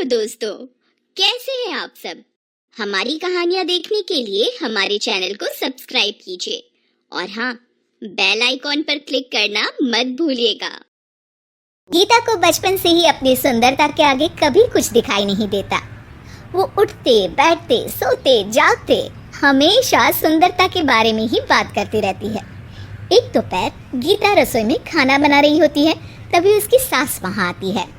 Hello दोस्तों, कैसे हैं आप सब। हमारी कहानियां देखने के लिए हमारे चैनल को सब्सक्राइब कीजिए और हाँ, बेल आइकॉन पर क्लिक करना मत भूलिएगा। गीता को बचपन से ही अपनी सुंदरता के आगे कभी कुछ दिखाई नहीं देता। वो उठते बैठते सोते जागते हमेशा सुंदरता के बारे में ही बात करती रहती है। एक दोपहर गीता रसोई में खाना बना रही होती है, तभी उसकी सास वहां आती है।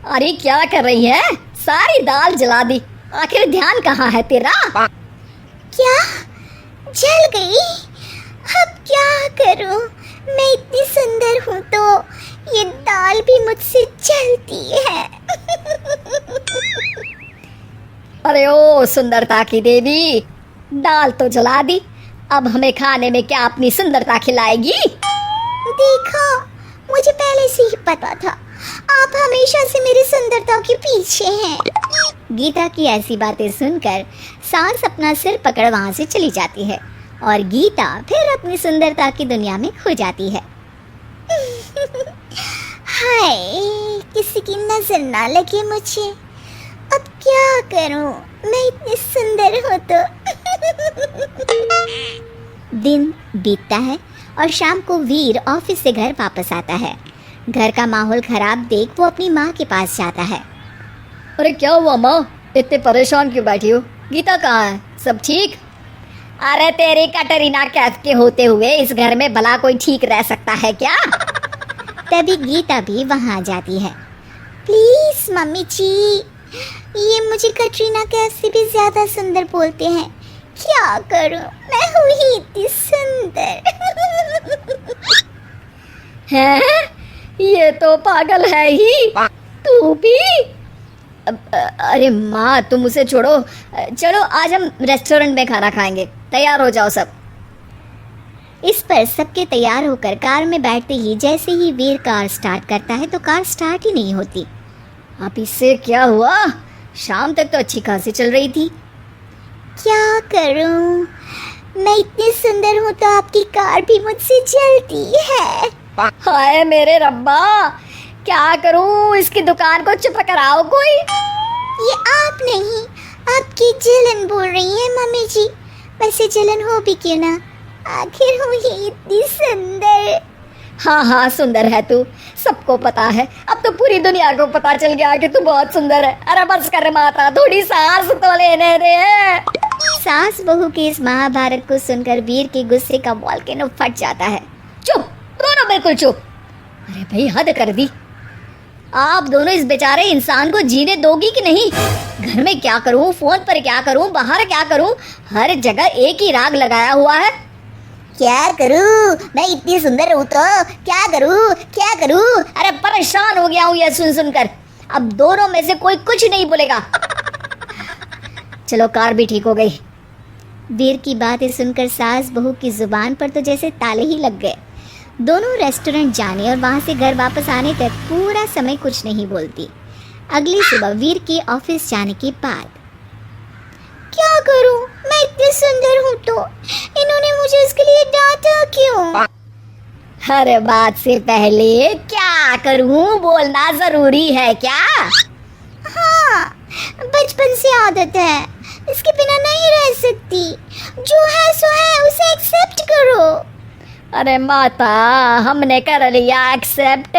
अरे क्या कर रही है? सारी दाल जला दी, आखिर ध्यान कहाँ है तेरा? क्या जल गई? अब क्या करूं? मैं इतनी सुंदर हूं तो ये दाल भी मुझसे जलती है। अरे ओ सुंदरता की देवी, दाल तो जला दी, अब हमें खाने में क्या अपनी सुंदरता खिलाएगी? देखो, मुझे पहले से ही पता था, आप हमेशा से मेरी सुंदरता के पीछे हैं। गीता की ऐसी बातें सुनकर सास अपना सिर पकड़ वहां से चली जाती है और गीता फिर अपनी सुंदरता की दुनिया में खो जाती है। हाय, किसी की नजर ना लगे मुझे। अब क्या करूं? मैं इतनी सुंदर हूं तो। दिन बीतता है और शाम को वीर ऑफिस से घर वापस आता है। घर का माहौल खराब देख वो अपनी माँ के पास जाता है। अरे क्या हुआ माँ, इतने परेशान क्यों बैठी हो? गीता कहाँ है? सब ठीक? अरे तेरी कटरीना कैफ के होते हुए इस घर में भला कोई ठीक रह सकता है क्या? तभी गीता भी वहां आ जाती है। प्लीज मम्मी जी, ये मुझे कटरीना कैफ से भी ज्यादा सुंदर बोलते हैं। क्या करूं? मैं हूँ ही इतनी सुंदर। हैं? ये तो पागल है ही। तू भी? अरे माँ, तुम उसे छोड़ो। चलो आज हम रेस्टोरेंट में खाना खाएंगे, तैयार हो जाओ सब। इस पर सबके तैयार होकर कार में बैठते ही जैसे ही वीर कार स्टार्ट करता है तो कार स्टार्ट ही नहीं होती। अब इससे क्या हुआ? शाम तक तो अच्छी खासी चल रही थी। क्या करूं? मैं इतनी सुंदर हूं तो आपकी कार भी मुझसे जलती है। हाय मेरे रब्बा, क्या करूं? इसकी दुकान को चुप कराओ कोई। ये आप नहीं, आपकी जलन बोल रही है मम्मी जी। वैसे जलन हो भी क्यों ना, आखिर हूँ ही इतनी सुंदर। हाँ हाँ, सुंदर है तू, सबको पता है। अब तो पूरी दुनिया को पता चल गया कि तू बहुत सुंदर है। अरे बस कर माता, थोड़ी सांस तो लेने दे। सास बहू के इस महाभारत को सुनकर वीर के गुस्से का वॉल्केनो फट जाता है। चुप, दोनों बिल्कुल चुप। अरे भाई, हद कर दी। आप दोनों इस बेचारे इंसान को जीने दोगी कि नहीं? घर में क्या करूं, फोन पर क्या करूं, बाहर क्या करूं, हर जगह एक ही राग लगाया हुआ है। क्या करूं? मैं इतनी सुंदर हूं तो क्या करूं? क्या करूं? अरे परेशान हो गया हूं ये सुन सुनकर। अब दोनों में से कोई कुछ नहीं बोलेगा। चलो, कार भी ठीक हो गई। वीर की बातें सुनकर सास बहू की जुबान पर तो जैसे ताले ही लग गए। दोनों रेस्टोरेंट जाने और वहां से घर वापस आने तक पूरा समय कुछ नहीं बोलती। अगली सुबह वीर के ऑफिस जाने के बाद क्या करूं? मैं इतनी सुंदर हूं तो इन्होंने मुझे इसके लिए डांटा क्यों? हर बात से पहले क्या करूं बोलना जरूरी है क्या? हाँ, बचपन से आदत है, इसके बिना नहीं रह सकती। जो है सो है, उसे एक्सेप्ट करो। अरे माता, हमने कर लिया एक्सेप्ट।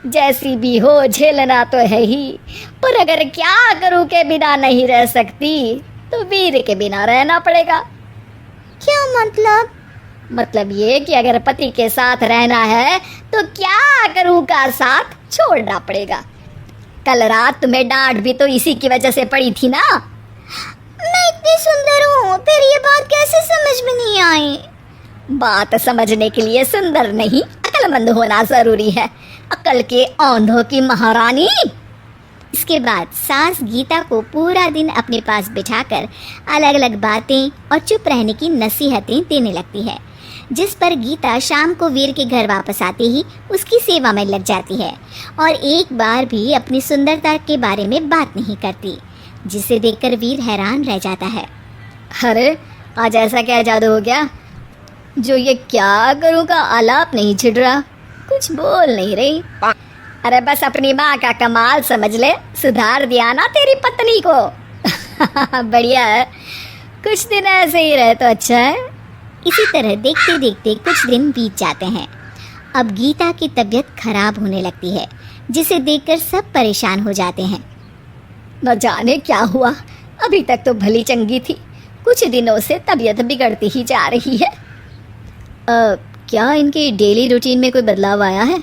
जैसी भी हो, झेलना तो है ही। पर अगर क्या करूं के बिना नहीं रह सकती तो वीर के बिना रहना पड़ेगा। क्या मतलब? मतलब ये कि अगर पति के साथ रहना है तो क्या करूं का साथ छोड़ना पड़ेगा। कल रात तुम्हें डांट भी तो इसी की वजह से पड़ी थी ना। मैं इतनी सुंदर हूँ, फिर ये बात कैसे समझ में नहीं आई? बात समझने के लिए सुंदर नहीं, अक्लमंद होना जरूरी है। अक्ल के औंधों की महारानी। इसके बाद सास गीता को पूरा दिन अपने पास बिठाकर अलग अलग बातें और चुप रहने की नसीहतें देने लगती है, जिस पर गीता शाम को वीर के घर वापस आते ही उसकी सेवा में लग जाती है और एक बार भी अपनी सुंदरता के बारे में बात नहीं करती, जिसे देखकर वीर हैरान रह जाता है। अरे आज ऐसा क्या जादू हो गया जो ये क्या करूं का आलाप नहीं छिड़ रहा, कुछ बोल नहीं रही। अरे बस अपनी माँ का कमाल समझ ले, सुधार दिया ना तेरी पत्नी को। बढ़िया है, कुछ दिन ऐसे ही रहे तो अच्छा है। इसी तरह देखते देखते कुछ दिन बीत जाते हैं। अब गीता की तबीयत खराब होने लगती है, जिसे देखकर सब परेशान हो जाते हैं। न जाने क्या हुआ, अभी तक तो भली चंगी थी, कुछ दिनों से तबीयत बिगड़ती ही जा रही है। क्या इनकी डेली रूटीन में कोई बदलाव आया है?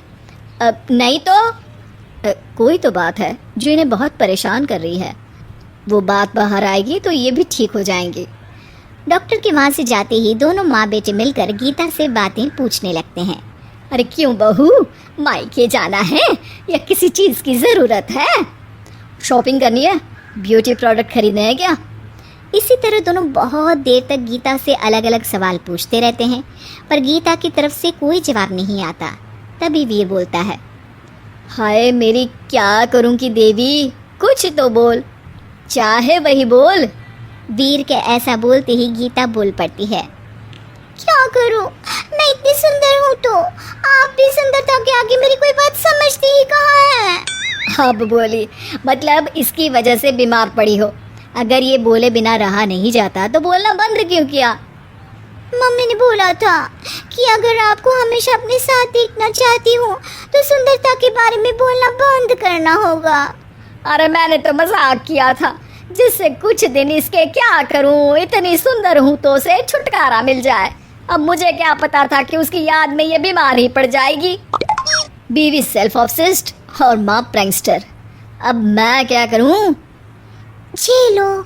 नहीं तो कोई तो बात है जो इन्हें बहुत परेशान कर रही है। वो बात बाहर आएगी तो ये भी ठीक हो जाएंगे। डॉक्टर के वहाँ से जाते ही दोनों माँ बेटे मिलकर गीता से बातें पूछने लगते हैं। अरे क्यों बहू, मायके जाना है या किसी चीज़ की ज़रूरत है? शॉपिंग करनी है, ब्यूटी प्रोडक्ट खरीदने हैं क्या? इसी तरह दोनों बहुत देर तक गीता से अलग अलग सवाल पूछते रहते हैं, पर गीता की तरफ से कोई जवाब नहीं आता। तभी वीर बोलता है, हाय मेरी क्या करूं की देवी, कुछ तो बोल, चाहे वही बोल। वीर के ऐसा बोलते ही गीता बोल पड़ती है, क्या करूं, मैं इतनी सुंदर हूं तो आप भी सुंदरता के आगे मेरी कोई बात समझती ही कहाँ है। अब बोली, मतलब इसकी वजह से बीमार पड़ी हो। अगर ये बोले बिना रहा नहीं जाता तो बोलना बंद क्यों किया? मम्मी ने बोला था कि अगर आपको हमेशा अपने साथ देखना चाहती हूँ तो सुंदरता के बारे में बोलना बंद करना होगा। अरे मैंने तो मजाक किया था, जिससे कुछ दिन इसके क्या करूँ, इतनी सुंदर हूँ तो से छुटकारा मिल जाए। अब मुझे क्या पता था कि उसकी याद में ये बीमार ही पड़ जाएगी। बीवी सेल्फ ऑब्सेस्ड और माँ प्रैंकस्टर। अब मैं क्या करूँ? झेलो।